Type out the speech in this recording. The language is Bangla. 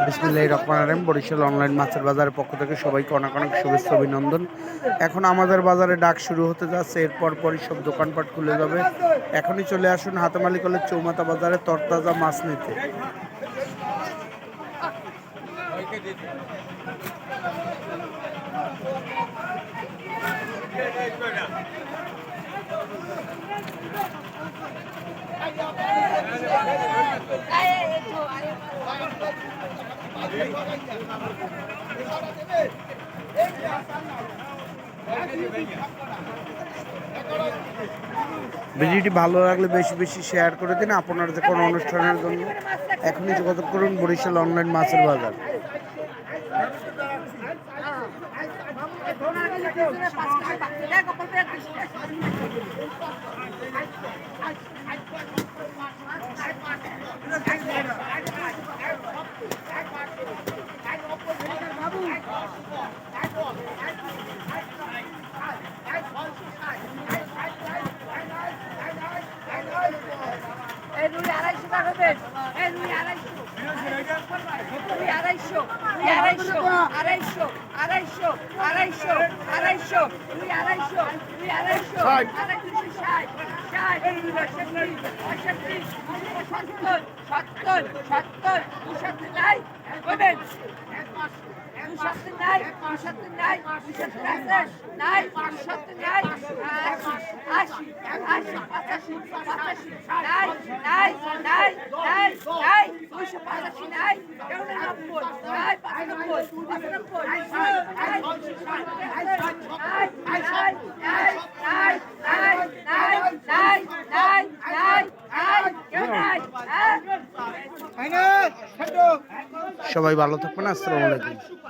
বিসমিল্লাহির রহমানির রহিম। বরিশাল অনলাইন মাছের বাজারের পক্ষ থেকে সবাইকে অনেক অনেক শুভেচ্ছা অভিনন্দন। এখন আমাদের বাজারে ডাক শুরু হতে যাচ্ছে, এরপর পরই সব দোকানপাট খুলে যাবে। এখনই চলে আসুন হাতেমালি কলেজ চৌমাথা বাজারে তরতাজা মাছ নিতে। ভিডিওটি ভালো লাগলে বেশি বেশি শেয়ার করে দিন আপনার যে কোনো অনুষ্ঠানের জন্য। এখনই যোগাযোগ করুন বরিশাল অনলাইন মাছের বাজার। সবাই ভালো থাকবেন। আসসালামু আলাইকুম।